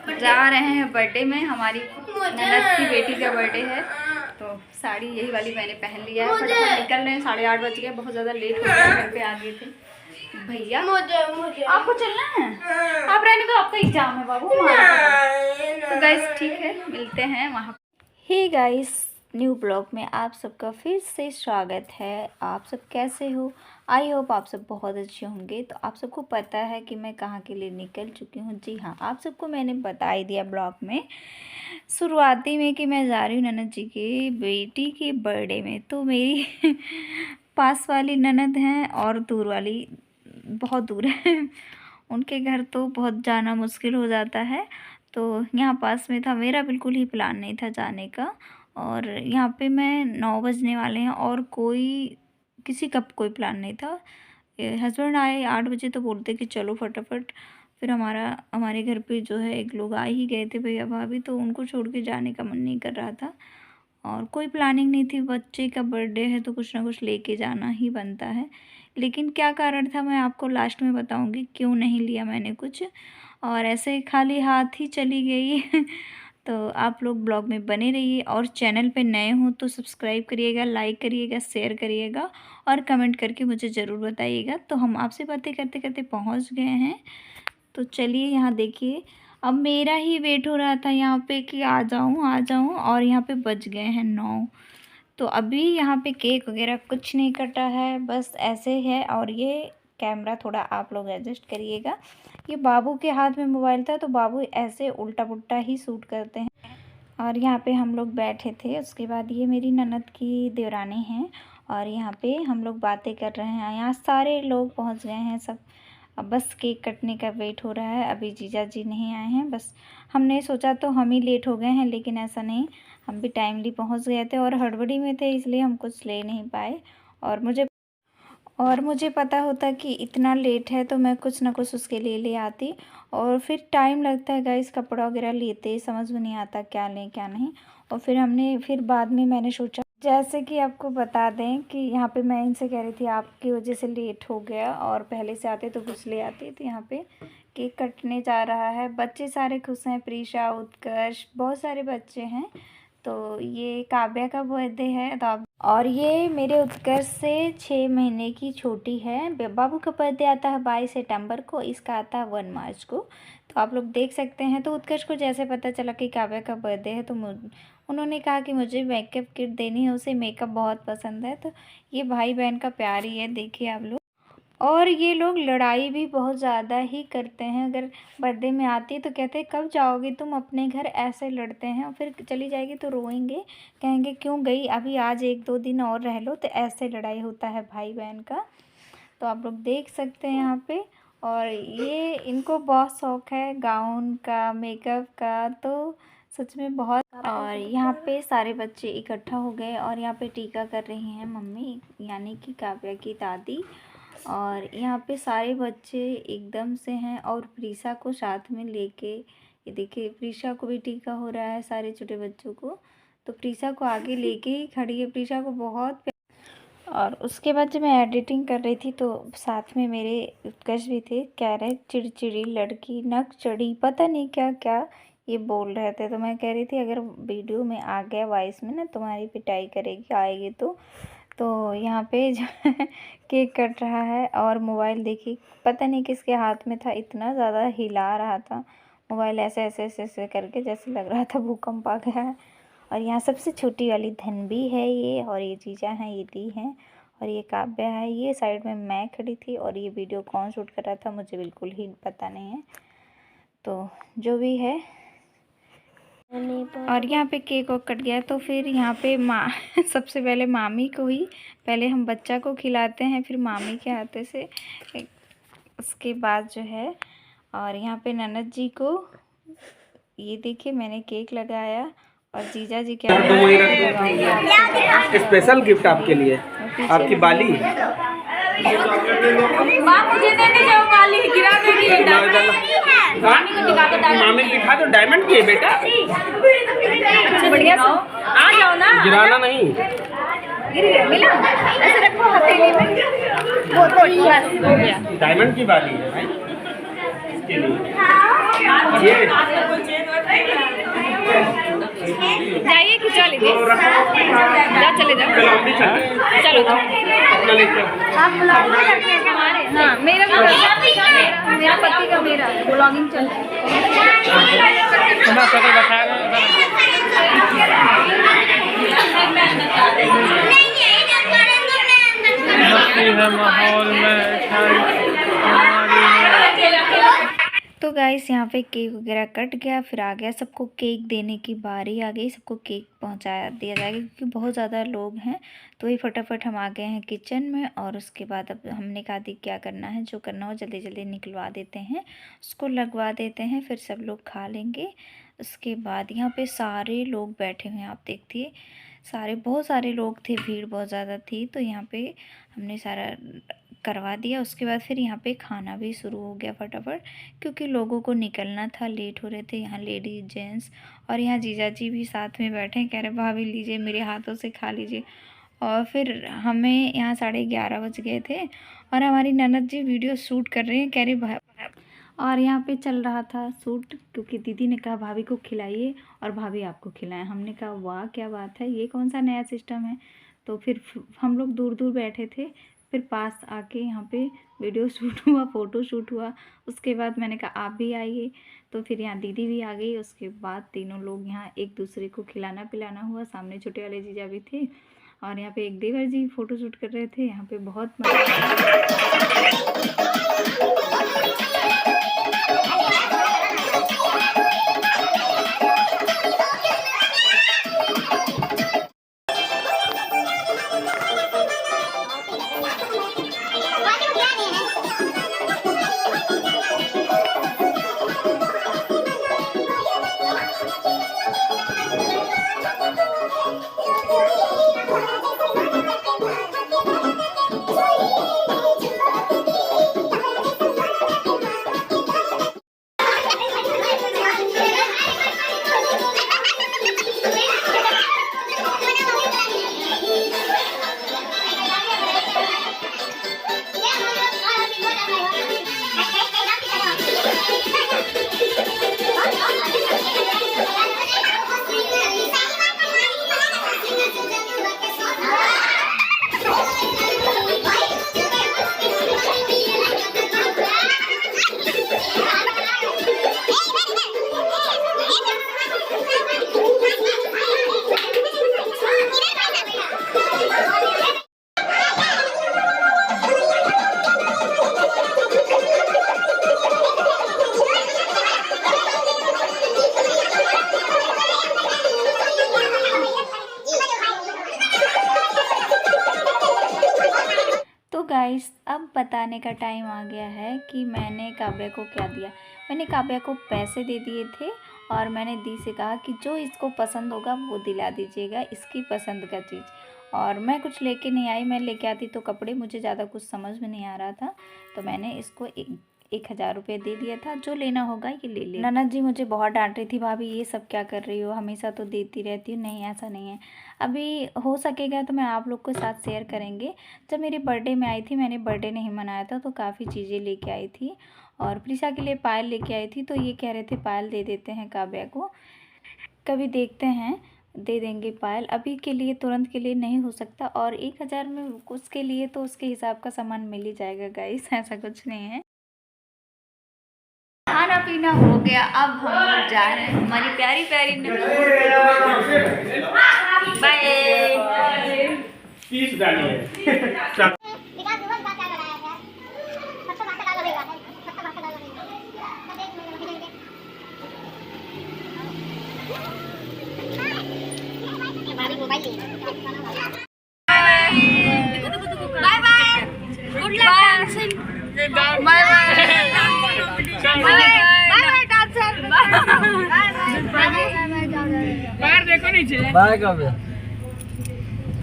जा रहे हैं बर्थडे में। हमारी ननद की बेटी का बर्थडे है, तो साड़ी यही वाली मैंने पहन लिया है। फटाफट निकल रहे हैं, 8:30 बज गए, बहुत ज़्यादा लेट हो गया, घर पे आ गए थे। भैया आपको चलना है? आप रहने दो, आपका एग्जाम है बाबू। तो गाइस ठीक है, मिलते हैं वहाँ। हे गाइस, न्यू ब्लॉग में आप सबका फिर से स्वागत है। आप सब कैसे हो? आई होप आप सब बहुत अच्छे होंगे। तो आप सबको पता है कि मैं कहाँ के लिए निकल चुकी हूँ। जी हाँ, आप सबको मैंने बता ही दिया ब्लॉग में शुरुआती में कि मैं जा रही हूँ ननद जी की बेटी के बर्थडे में। तो मेरी पास वाली ननद हैं और दूर वाली बहुत दूर है। उनके घर तो बहुत जाना मुश्किल हो जाता है। तो यहाँ पास में था, मेरा बिल्कुल ही प्लान नहीं था जाने का। और यहाँ पे मैं 9 बजने वाले हैं और किसी का कोई प्लान नहीं था। हस्बैंड आए 8 बजे तो बोलते कि चलो फटाफट। फिर हमारे घर पे जो है एक लोग आ ही गए थे, भैया भाभी, तो उनको छोड़ के जाने का मन नहीं कर रहा था। और कोई प्लानिंग नहीं थी, बच्चे का बर्थडे है तो कुछ ना कुछ लेके जाना ही बनता है। लेकिन क्या कारण था मैं आपको लास्ट में बताऊंगी, क्यों नहीं लिया मैंने कुछ और ऐसे खाली हाथ ही चली गई। तो आप लोग ब्लॉग में बने रहिए और चैनल पे नए हो तो सब्सक्राइब करिएगा, लाइक करिएगा, शेयर करिएगा और कमेंट करके मुझे ज़रूर बताइएगा। तो हम आपसे बातें करते करते पहुंच गए हैं। तो चलिए यहाँ देखिए, अब मेरा ही वेट हो रहा था यहाँ पे कि आ जाऊँ और यहाँ पे बज गए हैं 9। तो अभी यहाँ पे केक वगैरह कुछ नहीं कटा है, बस ऐसे है। और ये कैमरा थोड़ा आप लोग एडजस्ट करिएगा, ये बाबू के हाथ में मोबाइल था तो बाबू ऐसे उल्टा पुल्टा ही शूट करते हैं। और यहाँ पे हम लोग बैठे थे। उसके बाद ये मेरी ननद की देवरानी हैं और यहाँ पे हम लोग बातें कर रहे हैं। यहाँ सारे लोग पहुँच गए हैं सब, अब बस केक कटने का वेट हो रहा है। अभी जीजा जी नहीं आए हैं, बस हमने सोचा तो हम ही लेट हो गए हैं, लेकिन ऐसा नहीं, हम भी टाइमली पहुंच गए थे और हड़बड़ी में थे इसलिए हम कुछ ले नहीं पाए। और मुझे पता होता कि इतना लेट है तो मैं कुछ ना कुछ उसके लिए ले आती। और फिर टाइम लगता है गाइस, कपड़ा वगैरह लेते समझ में नहीं आता क्या लें क्या नहीं। और फिर बाद में मैंने सोचा, जैसे कि आपको बता दें कि यहाँ पे मैं इनसे कह रही थी आपकी वजह से लेट हो गया और पहले से आते तो कुछ ले आते। तो यहाँ पे केक कटने जा रहा है, बच्चे सारे खुश हैं, प्रीशा, उत्कर्ष, बहुत सारे बच्चे हैं। तो ये काव्या का बर्थडे है और ये मेरे उत्कर्ष से 6 महीने की छोटी है। बाबू का बर्थडे आता है 22 सितंबर को, इसका आता है 1 मार्च को। तो आप लोग देख सकते हैं। तो उत्कर्ष को जैसे पता चला कि काव्या का बर्थडे है तो उन्होंने कहा कि मुझे मेकअप किट देनी है, उसे मेकअप बहुत पसंद है। तो ये भाई बहन का प्यार ही है, देखिए आप लोग। और ये लोग लड़ाई भी बहुत ज़्यादा ही करते हैं। अगर बर्थडे में आती है तो कहते हैं कब जाओगे तुम अपने घर, ऐसे लड़ते हैं। और फिर चली जाएगी तो रोएंगे, कहेंगे क्यों गई, अभी आज 1-2 दिन और रह लो। तो ऐसे लड़ाई होता है भाई बहन का। तो आप लोग देख सकते हैं यहाँ पे। और ये इनको बहुत शौक़ है गाउन का, मेकअप का, तो सच में बहुत। और यहाँ पे सारे बच्चे इकट्ठा हो गए और यहाँ पे टीका कर रही हैं मम्मी, यानी कि काव्या की दादी। और यहाँ पे सारे बच्चे एकदम से हैं और प्रीशा को साथ में लेके, ये देखिए प्रीशा को भी टीका हो रहा है, सारे छोटे बच्चों को। तो प्रीशा को आगे लेके ही खड़ी है, प्रीशा को बहुत। और उसके बाद जब मैं एडिटिंग कर रही थी तो साथ में मेरे उत्कर्ष भी थे, कह रहे चिड़चिड़ी लड़की, नक चढ़ी, पता नहीं क्या क्या ये बोल रहे थे। तो मैं कह रही थी अगर वीडियो में आ गया वॉइस में ना, तुम्हारी पिटाई करेगी आएगी तो यहाँ पे जो केक कट रहा है और मोबाइल देखिए पता नहीं किसके हाथ में था, इतना ज़्यादा हिला रहा था मोबाइल, ऐसे ऐसे ऐसे ऐसे करके जैसे लग रहा था भूकंप आ गया है। और यहाँ सबसे छोटी वाली धनबी है ये, और ये जीजा हैं, ये दी हैं, और ये काव्या है। ये साइड में मैं खड़ी थी और ये वीडियो कौन शूट कर रहा था मुझे बिल्कुल ही पता नहीं है। तो जो भी है, और यहाँ पे केक वो कट गया। तो फिर यहाँ पे सबसे पहले मामी को ही, पहले हम बच्चा को खिलाते हैं फिर मामी के हाथे से, उसके बाद जो है। और यहाँ पे ननद जी को, ये देखिए मैंने केक लगाया और जीजा जी क्या स्पेशल गिफ्ट आपके लिए, आपकी बाली। मुझे देने जाओ, बाली गिरा देगी। मामी दिखा दो, डायमंड की है बेटा, बढ़िया आ जाओ ना, गिराना नहीं, मिला ऐसे रखो हथेली में, हो गया। डायमंड की बाली है भाई, इसके लिए ये पूछा लीजिए, जा चले जाओ, चलो हमारे, हाँ मेरा मेरा पति का मेरा ब्लॉगिंग चल माहौल में। तो गाइस यहाँ पे केक वगैरह कट गया, फिर आ गया सबको केक देने की बारी आ गई, सबको केक पहुँचा दिया जाएगा क्योंकि बहुत ज़्यादा लोग हैं। तो ये फटाफट हम आ गए हैं किचन में और उसके बाद अब हमने कहा थी क्या करना है, जो करना हो जल्दी जल्दी निकलवा देते हैं, उसको लगवा देते हैं, फिर सब लोग खा लेंगे। उसके बाद यहाँ पे सारे लोग बैठे हुए हैं, आप देखिए बहुत सारे लोग थे, भीड़ बहुत ज़्यादा थी। तो यहाँ पे हमने सारा करवा दिया। उसके बाद फिर यहाँ पे खाना भी शुरू हो गया फटाफट, क्योंकि लोगों को निकलना था, लेट हो रहे थे। यहाँ लेडीज जेंट्स और यहाँ जीजा जी भी साथ में बैठे हैं, कह रहे भाभी लीजिए मेरे हाथों से खा लीजिए। और फिर हमें यहाँ 11:30 बज गए थे और हमारी ननद जी वीडियो शूट कर रहे हैं, कह रहे और यहाँ पे चल रहा था शूट, क्योंकि दीदी ने कहा भाभी को खिलाइए और भाभी आपको खिलाएं। हमने कहा वाह क्या बात है, ये कौन सा नया सिस्टम है। तो फिर हम लोग दूर दूर बैठे थे, फिर पास आके यहाँ पे वीडियो शूट हुआ, फ़ोटो शूट हुआ। उसके बाद मैंने कहा आप भी आइए, तो फिर यहाँ दीदी भी आ गई। उसके बाद तीनों लोग यहाँ एक दूसरे को खिलाना पिलाना हुआ। सामने छोटे वाले जीजा भी थे और यहाँ पे एक देवर जी फ़ोटो शूट कर रहे थे। यहाँ पे बहुत गाइस अब बताने का टाइम आ गया है कि मैंने काव्या को क्या दिया। मैंने काव्या को पैसे दे दिए थे और मैंने दी से कहा कि जो इसको पसंद होगा वो दिला दीजिएगा, इसकी पसंद का चीज़। और मैं कुछ लेके नहीं आई, मैं लेके आती तो कपड़े, मुझे ज़्यादा कुछ समझ में नहीं आ रहा था, तो मैंने इसको 1000 रुपये दे दिया था। जो लेना होगा ये ले ले। ननद जी मुझे बहुत डांट रही थी, भाभी ये सब क्या कर रही हो, हमेशा तो देती रहती हूँ। नहीं ऐसा नहीं है, अभी हो सकेगा तो मैं आप लोग के साथ शेयर करेंगे। जब मेरे बर्थडे में आई थी, मैंने बर्थडे नहीं मनाया था, तो काफ़ी चीज़ें लेके आई थी और प्रिशा के लिए पायल लेके आई थी। तो ये कह रहे थे पायल दे देते हैं काव्या को, कभी देखते हैं दे देंगे पायल, अभी के लिए तुरंत के लिए नहीं हो सकता। और 1000 में उसके लिए तो उसके हिसाब का सामान मिल ही जाएगा गाइस, ऐसा कुछ नहीं है। खाना पीना हो गया, अब हम लोग जा रहे हैं हमारी प्यारी प्यारी bye bye, good luck, bye बाहर देखो नीचे। बाय काव्या,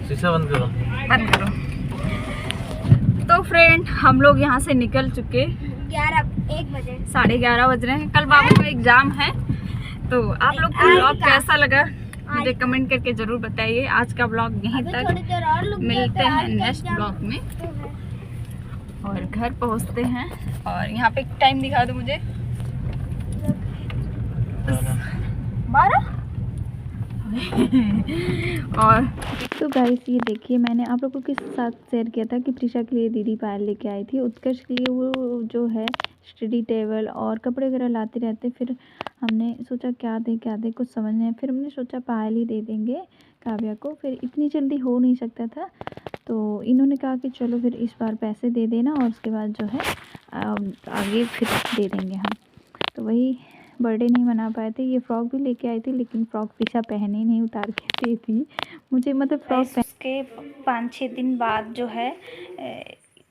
शीशा बंद करो। बंद करो। तो फ्रेंड हम लोग यहाँ से निकल चुके 1 बजे, 11:30 बज रहे हैं। कल बाबू का एग्जाम है, तो आप लोग को ब्लॉग कैसा लगा मुझे कमेंट करके ज़रूर बताइए। आज का ब्लॉग यहीं तक, मिलते हैं नेक्स्ट ब्लॉग में और घर पहुँचते हैं। और यहाँ पे टाइम दिखा दो मुझे, 12 और तो गाइस ये देखिए, मैंने आप लोगों के साथ शेयर किया था कि प्रिशा के लिए दीदी पायल लेके आई थी। उत्कर्ष के लिए वो जो है स्टडी टेबल और कपड़े वगैरह लाते रहते। फिर हमने सोचा क्या दें कुछ समझ नहीं आया। फिर हमने सोचा पायल ही दे देंगे काव्या को। फिर इतनी जल्दी हो नहीं सकता था, तो इन्होंने कहा कि चलो फिर इस बार पैसे दे देना और उसके बाद जो है आगे फिर दे देंगे हम। तो वही बर्थडे नहीं मना पाए थे। ये फ्रॉक भी लेके आई थी, लेकिन फ्रॉक प्रिशा पहने नहीं, उतार के दी थी मुझे। मतलब फ्रॉक उसके 5-6 दिन बाद जो है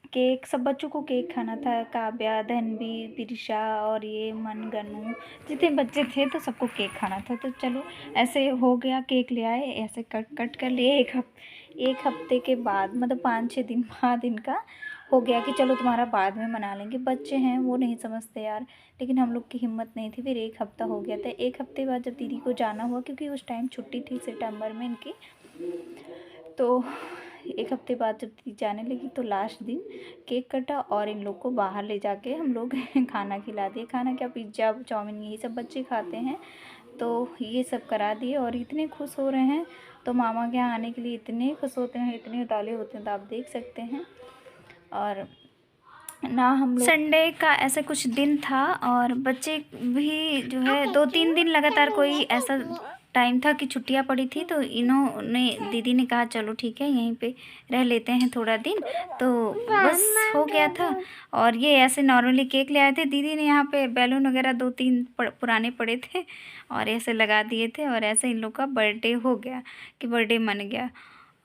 केक, सब बच्चों को केक खाना था। काव्या, धनवी, प्रिशा और ये मनगनू, जितने बच्चे थे तो सबको केक खाना था। तो चलो ऐसे हो गया, केक ले आए, ऐसे कट कर लिए। एक हफ्ते के बाद, मतलब 5-6 दिन बाद इनका हो गया कि चलो तुम्हारा बाद में मना लेंगे। बच्चे हैं, वो नहीं समझते यार, लेकिन हम लोग की हिम्मत नहीं थी। फिर 1 हफ्ता हो गया था। 1 हफ्ते बाद जब दीदी को जाना हुआ, क्योंकि उस टाइम छुट्टी थी सितंबर में इनकी, तो 1 हफ्ते बाद जब दीदी जाने लगी तो लास्ट दिन केक कटा और इन लोग को बाहर ले जाके हम लोग खाना खिला दिए। खाना क्या, पिज्ज़ा, चाउमीन, यही सब बच्चे खाते हैं, तो ये सब करा दिए। और इतने खुश हो रहे हैं, तो मामा के यहाँ आने के लिए इतने खुश होते हैं, इतने उतावले होते हैं, तो आप देख सकते हैं। और ना हम लोग संडे का ऐसा कुछ दिन था और बच्चे भी जो है 2-3 दिन लगातार कोई ऐसा टाइम था कि छुट्टियां पड़ी थी, तो इन्होंने, दीदी ने कहा चलो ठीक है यहीं पे रह लेते हैं थोड़ा दिन, तो बस हो गया था। और ये ऐसे नॉर्मली केक ले आए थे। दीदी ने यहाँ पे बैलून वगैरह 2-3 पुराने पड़े थे और ऐसे लगा दिए थे, और ऐसे इन लोग का बर्थडे हो गया कि बर्थडे मन गया।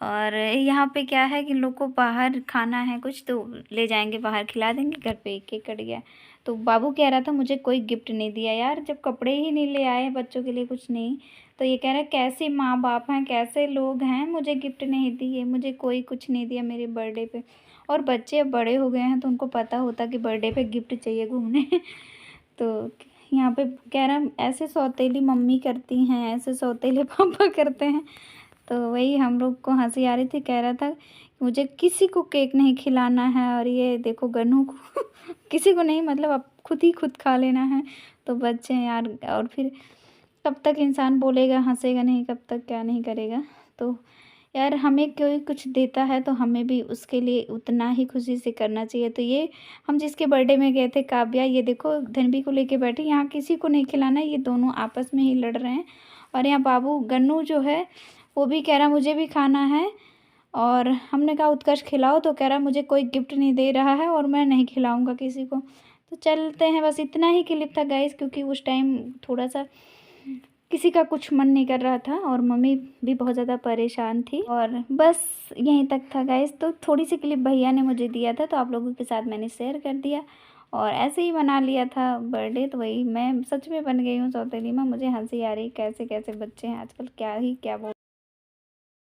और यहाँ पे क्या है कि लोग को बाहर खाना है कुछ, तो ले जाएंगे बाहर, खिला देंगे। घर पे केक कट गया। तो बाबू कह रहा था मुझे कोई गिफ्ट नहीं दिया यार, जब कपड़े ही नहीं ले आए बच्चों के लिए कुछ नहीं। तो ये कह रहा है कैसे माँ बाप हैं, कैसे लोग हैं, मुझे गिफ्ट नहीं दिए, मुझे कोई कुछ नहीं दिया मेरे बर्थडे पे। और बच्चे अब बड़े हो गए हैं, तो उनको पता होता कि बर्थडे पे गिफ्ट चाहिए घूमने तो यहाँ पे कह रहा ऐसे सौतेली मम्मी करती हैं, ऐसे सौतेले पापा करते हैं। तो वही हम लोग को हंसी आ रही थी। कह रहा था मुझे किसी को केक नहीं खिलाना है, और ये देखो गन्नू को किसी को नहीं, मतलब अब खुद खा लेना है। तो बच्चे हैं यार, और फिर कब तक इंसान बोलेगा, हंसेगा नहीं, कब तक क्या नहीं करेगा। तो यार हमें कोई कुछ देता है तो हमें भी उसके लिए उतना ही खुशी से करना चाहिए। तो ये हम जिसके बर्थडे में गए थे, काव्या, ये देखो धनवी को लेके बैठे, यहाँ किसी को नहीं खिलाना, ये दोनों आपस में ही लड़ रहे हैं। और यहाँ बाबू गन्नू जो है वो भी कह रहा मुझे भी खाना है, और हमने कहा उत्कर्ष खिलाओ, तो कह रहा मुझे कोई गिफ्ट नहीं दे रहा है और मैं नहीं खिलाऊंगा किसी को। तो चलते हैं, बस इतना ही क्लिप था गाइस, क्योंकि उस टाइम थोड़ा सा किसी का कुछ मन नहीं कर रहा था और मम्मी भी बहुत ज़्यादा परेशान थी। और बस यहीं तक था गाइस। तो थोड़ी सी क्लिप भैया ने मुझे दिया था, तो आप लोगों के साथ मैंने शेयर कर दिया और ऐसे ही मना लिया था बर्थडे। तो वही मैं सच में बन गई हूँ सौतेली माँ। मुझे हंसी आ रही, कैसे कैसे बच्चे हैं आजकल, क्या ही क्या बोल